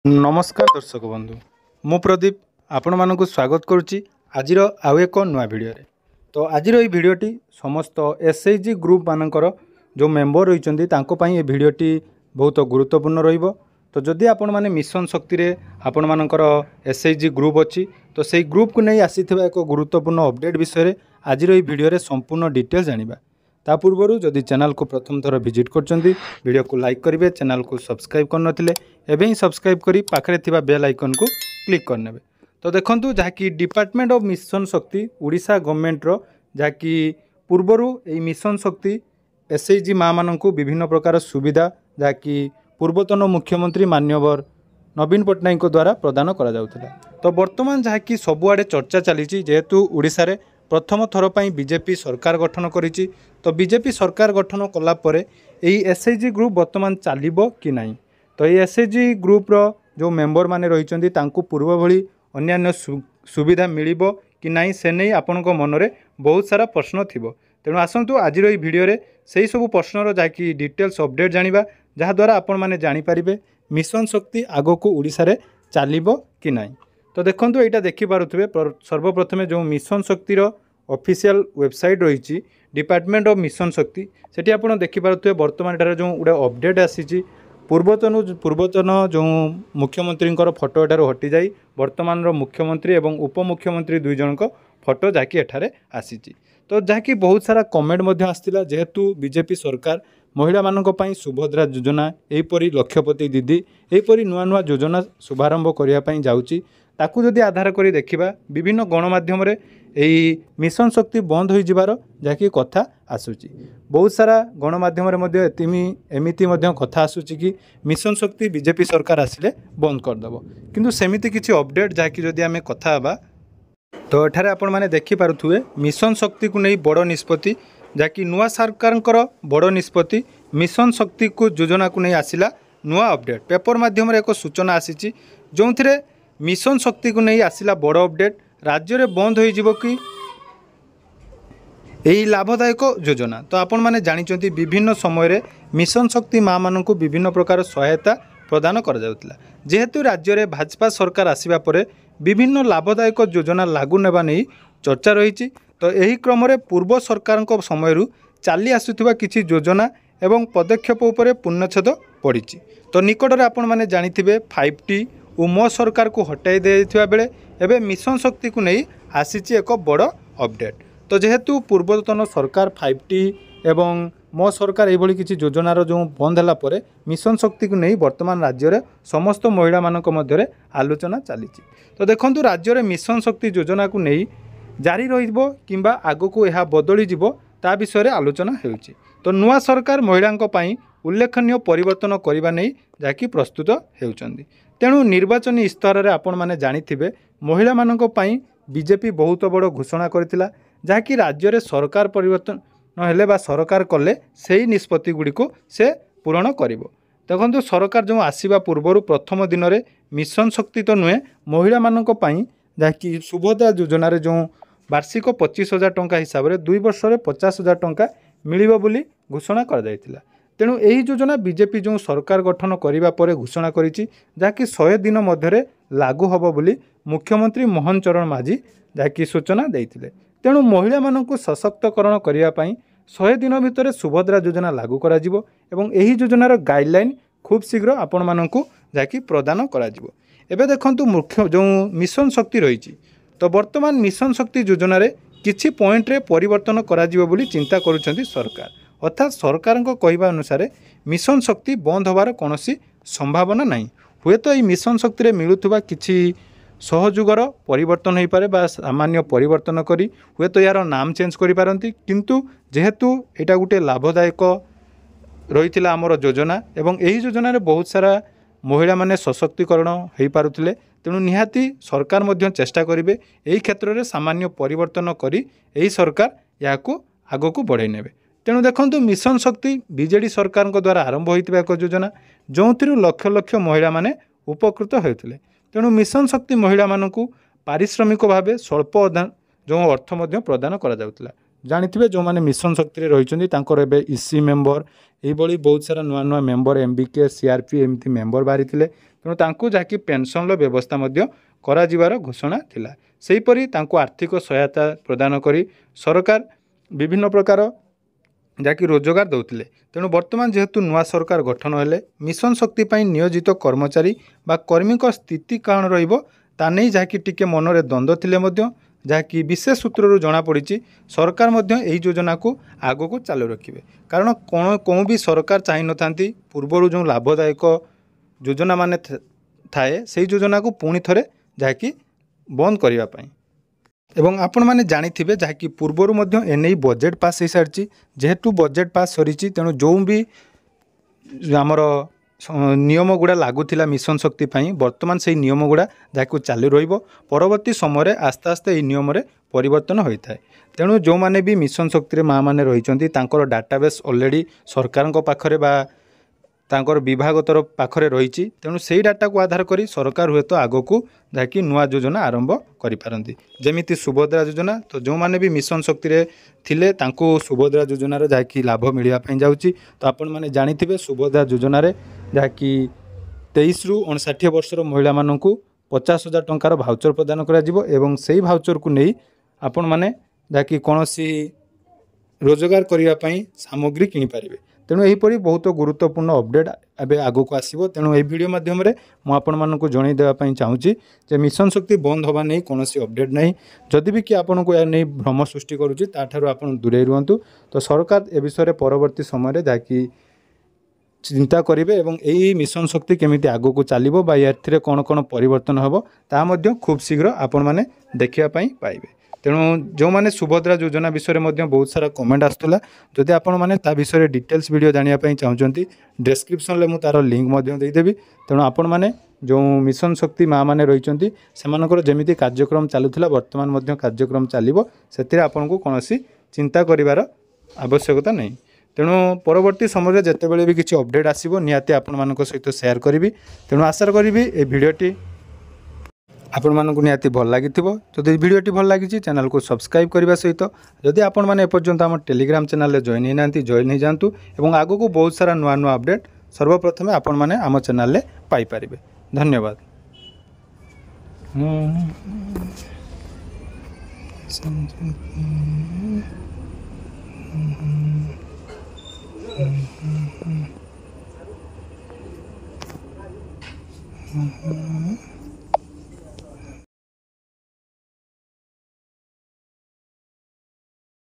नमस्कार दर्शक बंधु मु प्रदीप आपण मानक स्वागत करुच्ची आज आउ एक नुआ भिडियो तो आज भिडियोटी समस्त एसएचजी ग्रुप मानकर जो मेंबर रही ये भिडियोटी बहुत गुरुत्वपूर्ण रहिबो। तो जदि आपण माने मिशन शक्ति रे आपण मानकर एसएचजी ग्रुप अच्छी तो सेही ग्रुप को नहीं आसीथिबा एक गुरुत्वपूर्ण अपडेट विषय आज भिडियो रे संपूर्ण डिटेल्स जानिबा। ता पूर्व जदि चैनल को प्रथम थर विजिट करछंती वीडियो को लाइक करेंगे, चैनल को सब्सक्राइब करनथिले एबे ही सब्सक्राइब करी पाखरे थिबा बेल आइकन को क्लिक करनेबे। तो देखंतु जहाँकि डिपार्टमेंट ऑफ मिशन शक्ति ओडिशा गवर्नमेंट रो जहाँकि पूर्वरु ए मिशन शक्ति एसएचजी माँ माननकु विभिन्न प्रकार सुविधा जहाँकि पूर्वतन मुख्यमंत्री मान्यवर नवीन पट्टनायक द्वारा प्रदान करा जाउथिला। तो वर्तमान जहाँकि सबुआडे चर्चा चली जेहेतु ओडिशा रे प्रथम थर पर बीजेपी सरकार गठन करिछि। तो बीजेपी सरकार गठन कला परे एई एसएचजी ग्रुप वर्तमान चलिबो कि नहीं, तो ये एसएचजी ग्रुप रो जो मेंबर माने रहिचंदी तांकु पूर्व भली अन्यान्य सुविधा मिलिबो कि नहीं से नहीं आपनक मनरे बहुत सारा प्रश्न थिबो। तेणु आसंतु आज ये भिडियो रे सेही सब प्रश्नर जाकि डिटेल्स अपडेट जानिबा जहाँ द्वारा आपण माने जानि परिबे मिशन शक्ति आगो को ओडिसा रे चलिबो कि नहीं। तो देखंतु एटा देखि पारुथबे सर्वप्रथमे जो मिशन शक्तिर ऑफिशियल वेबसाइट रही डिपार्टमेंट ऑफ मिशन शक्ति सेठी आपण देखि पारुथबे वर्तमान एटार जो उडे अपडेट आसीची पूर्वतन जो मुख्यमंत्री फोटो एठार हटि जाई वर्तमान मुख्यमंत्री एवं उपमुख्यमंत्री दुई जनक फोटो जाकि एठारे आसीची। तो जहाँकि बहुत सारा कमेंट मध्य आसला जेहेतु बीजेपी सरकार महिला मानक पई सुभद्रा योजना एहीपरि लक्षपति दीदी एहीपरि नुआ नुआ योजना शुभारंभ करने जाउची ताकू जदि आधार करी देखिबा विभिन्न गणमाध्यम यही मिशन शक्ति बंद हो जिबार जहाँकि कथा आसूची। बहुत सारा गणमाध्यम एमिति कथा आसूची कि मिशन शक्ति बीजेपी सरकार आसिले बंद करदेव किंतु सेमिति किछि अपडेट जहाँकि जदि आमे कथा हेबा तो एठारे आपण माने देखि पारुथुवे मिशन शक्ति को नहीं बड़ निष्पत्ति जहाँकि नुआ सरकार बड़ निष्पत्ति मिशन शक्ति को योजना को नहीं आसिला नुआ अपडेट पेपर माध्यम एक सूचना आसी जो मिशन शक्ति को नहीं आसिला बड़ अपडेट राज्य रे बंद हो जिवो कि यही लाभदायक योजना। तो आपण माने जानिचंती विभिन्न समय रे मिशन शक्ति माँ माननकु विभिन्न प्रकार सहायता प्रदान करा जाउतला जेहेतु राज्य रे भाजपा सरकार आसिबा परे विभिन्न लाभदायक योजना लागू नेबा नहीं चर्चा रही। तो यही क्रम रे पूर्व सरकार समय चली आसुथिबा किछि योजना एवं पदक्षेप उपरे पूर्णछेद पड़ी। तो निकट में आपण माने जानिथिबे 5T और मो सरकार को हटाई देथिबा बेले एबे मिशन शक्ति को नहीं आसीची एक बड़ अपडेट। तो जेहेतु पूर्वतन सरकार 5T एवं मो सरकार ये किसी योजनार जो बंद है पर मिशन शक्ति को नहीं वर्तमान राज्य में समस्त महिला मानक मध्य आलोचना चली। तो देखंतु राज्य में मिशन शक्ति योजना को नहीं जारी रहिबो किंबा आगो को यह बदली जिवो ता विषय आलोचना हेउची। तो नुआ सरकार महिलांको पई उल्लेखनीय परिवर्तन करबा नहीं जाकि प्रस्तुत हेउचंदी। तेणु निर्वाचन इस्ताहार रे आपण माने जानिथिबे महिला मानक पई बीजेपी बहुत बड़ घोषणा करथिला जहाँकि राज्य रे सरकार परिवर्तन हेले बा सरकार कले सेही निष्पत्ति गुडी को से पूरण करिवो। देखंतु सरकार जो आसीबा पूर्वरु प्रथम दिन रे मिशन शक्ति तो नुहे महिला मानक पई जहाँकि सुभद्रा योजना रे जो वार्षिक 25,000 टंका हिसाब से 2 वर्ष में 50,000 टंका मिलिबो बोली घोषणा कर जायतिला। तेणु यही योजना बीजेपी जो सरकार गठन करिबा परे घोषणा करिछि जहाँकि 100 दिन मध्य लागू हबो बोली मुख्यमंत्री मोहन चरण माझी जहाँकि सूचना देइथिले। तेणु महिला मानकु सशक्तकरण करिया पई 100 दिन भितर सुभद्रा योजना लागू करा जिवो एवं एही योजनार गाइडलाइन खूब शीघ्र आपण मानकु जहाँकि प्रदान करा जिवो। एबे देखंतु मुख्य जो मिशन शक्ति रही तो वर्तमान मिशन शक्ति योजना रे किछि पॉइंट रे परिवर्तन करा जिवो बोली चिंता करूछंती सरकार। अर्थात सरकार कहवा अनुसार मिशन शक्ति बंद होबार कौनसी संभावना नहीं। हुए तो ये मिशन शक्ति रे मिलुथुबा किछि सहयोगर परिवर्तन हो पारे बा सामान्य परिवर्तन करी हुए तो यार नाम चेंज करि पारंती किंतु जेहेतु एटा गुटे लाभदायक रही आमर योजना एवं यही योजना रे बहुत सारा महिला माने सशक्तिकरण हो पारुथिले तेणु निहाती सरकार मध्य चेष्टा करिवे एही क्षेत्र रे सामान्य परिवर्तन करी एही सरकार याकू आगको बढ़ाई नेबे। तेणु देखंतु मिशन शक्ति बीजेडी सरकार द्वारा आरंभ होइतिबा एक योजना जोंथिरु लक्ष लक्ष महिला माने उपकृत होइतिले। तेणु मिशन शक्ति महिला मानकु पारिश्रमिक भावे स्वल्प जो अर्थ मध्य प्रदान करा जाउतिला। जानिथिबे जो माने मिशन शक्ति रे रहिचंदी तांकर एबे इसी मेंबर एही बळी बहुत सारा नुआ नुआ मेंबर एमबीके सीआरपी एमती मेंबर बाहरी थिले ତେଣୁ ତାଙ୍କୁ ଯାହାକି ପେନ୍ସନ୍ର ବ୍ୟବସ୍ଥା ମଧ୍ୟ କରାଯିବାର ଘୋଷଣା ଥିଲା। ସେହିପରି ତାଙ୍କୁ ଆର୍ଥିକ ସହାୟତା ପ୍ରଦାନ କରି ସରକାର ବିଭିନ୍ନ ପ୍ରକାର ଯାହାକି ରୋଜଗାର ଦେଉଥିଲେ। ତେଣୁ ବର୍ତ୍ତମାନ ଯେହେତୁ ନୂଆ ସରକାର ଗଠନ ହେଲେ ମିଶନ ଶକ୍ତି ପାଇଁ ନିୟୋଜିତ କର୍ମଚାରୀ ବା କର୍ମୀଙ୍କ ସ୍ଥିତି କ'ଣ ରହିବ ତା ନେଇ ଯାହାକି ଟିକେ ମନରେ ଦ୍ୱନ୍ଦ୍ୱ ଥିଲେ ମଧ୍ୟ ଯାହାକି ବିଶେଷ ସୂତ୍ରରୁ ଜଣାପଡ଼ିଛି ସରକାର ମଧ୍ୟ ଏହି ଯୋଜନାକୁ ଆଗକୁ ଚାଲୁ ରଖିବେ। କାରଣ କେଉଁ ବି ସରକାର ଚାହିଁନଥାନ୍ତି ପୂର୍ବରୁ ଯେଉଁ ଲାଭଦାୟକ ଯୋଜନା ମାନେ ଥାଏ ସେହି ଯୋଜନାକୁ ପୁଣି ଥରେ ଯାହାକି ବନ୍ଦ କରିବା ପାଇଁ। ଏବଂ ଆପଣମାନେ ଜାଣିଥିବେ ଯାହାକି ପୂର୍ବରୁ ମଧ୍ୟ ଏନେଇ ବଜେଟ୍ ପାସ୍ ହୋଇସାରିଛି। ଯେହେତୁ ବଜେଟ୍ ପାସ୍ ସରିଛି ତେଣୁ ଯେଉଁ ବି ଆମର ନିୟମ ଗୁଡ଼ା ଲାଗୁଥିଲା ମିଶନ ଶକ୍ତି ପାଇଁ ବର୍ତ୍ତମାନ ସେହି ନିୟମ ଗୁଡ଼ା ଯାହାକୁ ଚାଲୁ ରହିବ। ପରବର୍ତ୍ତୀ ସମୟରେ ଆସ୍ତେ ଆସ୍ତେ ଏହି ନିୟମରେ ପରିବର୍ତ୍ତନ ହୋଇଥାଏ। ତେଣୁ ଯେଉଁମାନେ ବି ମିଶନ ଶକ୍ତିରେ ମାଆ ମାନେ ରହିଛନ୍ତି ତାଙ୍କର ଡାଟାବେସ୍ ଅଲରେଡ଼ି ସରକାରଙ୍କ ପାଖରେ ବା ତାଙ୍କର ବିଭାଗ ତରଫ ପାଖରେ ରହିଛି। ତେଣୁ ସେହି ଡାଟାକୁ ଆଧାର କରି ସରକାର ହୁଏତ ଆଗକୁ ଯାହାକି ନୂଆ ଯୋଜନା ଆରମ୍ଭ କରିପାରନ୍ତି। ଯେମିତି ସୁଭଦ୍ରା ଯୋଜନା, ତ ଯେଉଁମାନେ ବି ମିଶନ ଶକ୍ତିରେ ଥିଲେ ତାଙ୍କୁ ସୁଭଦ୍ରା ଯୋଜନାର ଯାହାକି ଲାଭ ମିଳିବା ପାଇଁ ଯାଉଛି। ତ ଆପଣମାନେ ଜାଣିଥିବେ ସୁଭଦ୍ରା ଯୋଜନାରେ ଯାହାକି 23ରୁ 59 ବର୍ଷର ମହିଳାମାନଙ୍କୁ 50,000 ଟଙ୍କାର ଭାଉଚର ପ୍ରଦାନ କରାଯିବ ଏବଂ ସେହି ଭାଉଚରକୁ ନେଇ ଆପଣମାନେ ଯାହାକି କୌଣସି ରୋଜଗାର କରିବା ପାଇଁ ସାମଗ୍ରୀ କିଣିପାରିବେ। ତେଣୁ ଏହିପରି ବହୁତ ଗୁରୁତ୍ୱପୂର୍ଣ୍ଣ ଅପଡେଟ୍ ଏବେ ଆଗକୁ ଆସିବ। ତେଣୁ ଏହି ଭିଡ଼ିଓ ମାଧ୍ୟମରେ ମୁଁ ଆପଣମାନଙ୍କୁ ଜଣାଇ ଦେବା ପାଇଁ ଚାହୁଁଛି ଯେ ମିଶନ ଶକ୍ତି ବନ୍ଦ ହେବା ନେଇ କୌଣସି ଅପଡେଟ୍ ନାହିଁ। ଯଦି ବି କି ଆପଣଙ୍କୁ ଏହା ନେଇ ଭ୍ରମ ସୃଷ୍ଟି କରୁଛି ତାଠାରୁ ଆପଣ ଦୂରେଇ ରୁହନ୍ତୁ। ତ ସରକାର ଏ ବିଷୟରେ ପରବର୍ତ୍ତୀ ସମୟରେ ଯାହାକି ଚିନ୍ତା କରିବେ ଏବଂ ଏହି ମିଶନ ଶକ୍ତି କେମିତି ଆଗକୁ ଚାଲିବ ବା ଏଥିରେ କ'ଣ କ'ଣ ପରିବର୍ତ୍ତନ ହେବ ତାହା ମଧ୍ୟ ଖୁବ୍ ଶୀଘ୍ର ଆପଣମାନେ ଦେଖିବା ପାଇଁ ପାଇବେ। ତେଣୁ ଯେଉଁମାନେ ସୁଭଦ୍ରା ଯୋଜନା ବିଷୟରେ ମଧ୍ୟ ବହୁତ ସାରା କମେଣ୍ଟ ଆସୁଥିଲା, ଯଦି ଆପଣମାନେ ତା ବିଷୟରେ ଡିଟେଲ୍ସ ଭିଡ଼ିଓ ଜାଣିବା ପାଇଁ ଚାହୁଁଛନ୍ତି ଡେସ୍କ୍ରିପସନ୍ରେ ମୁଁ ତା'ର ଲିଙ୍କ୍ ମଧ୍ୟ ଦେଇଦେବି। ତେଣୁ ଆପଣମାନେ ଯେଉଁ ମିଶନ ଶକ୍ତି ମାଆ ମାନେ ରହିଛନ୍ତି ସେମାନଙ୍କର ଯେମିତି କାର୍ଯ୍ୟକ୍ରମ ଚାଲୁଥିଲା ବର୍ତ୍ତମାନ ମଧ୍ୟ କାର୍ଯ୍ୟକ୍ରମ ଚାଲିବ, ସେଥିରେ ଆପଣଙ୍କୁ କୌଣସି ଚିନ୍ତା କରିବାର ଆବଶ୍ୟକତା ନାହିଁ। ତେଣୁ ପରବର୍ତ୍ତୀ ସମୟରେ ଯେତେବେଳେ ବି କିଛି ଅପଡେଟ୍ ଆସିବ ନିହାତି ଆପଣମାନଙ୍କ ସହିତ ସେୟାର କରିବି। ତେଣୁ ଆଶା କରିବି ଏ ଭିଡ଼ିଓଟି ଆପଣମାନଙ୍କୁ ନିହାତି ଭଲ ଲାଗିଥିବ। ଯଦି ଭିଡ଼ିଓଟି ଭଲ ଲାଗିଛି ଚ୍ୟାନେଲକୁ ସବସ୍କ୍ରାଇବ୍ କରିବା ସହିତ ଯଦି ଆପଣମାନେ ଏପର୍ଯ୍ୟନ୍ତ ଆମ ଟେଲିଗ୍ରାମ ଚ୍ୟାନେଲରେ ଜଏନ୍ ହେଇନାହାନ୍ତି ଜଏନ୍ ହେଇଯାଆନ୍ତୁ ଏବଂ ଆଗକୁ ବହୁତ ସାରା ନୂଆ ନୂଆ ଅପଡେଟ୍ ସର୍ବପ୍ରଥମେ ଆପଣମାନେ ଆମ ଚ୍ୟାନେଲରେ ପାଇପାରିବେ। ଧନ୍ୟବାଦ।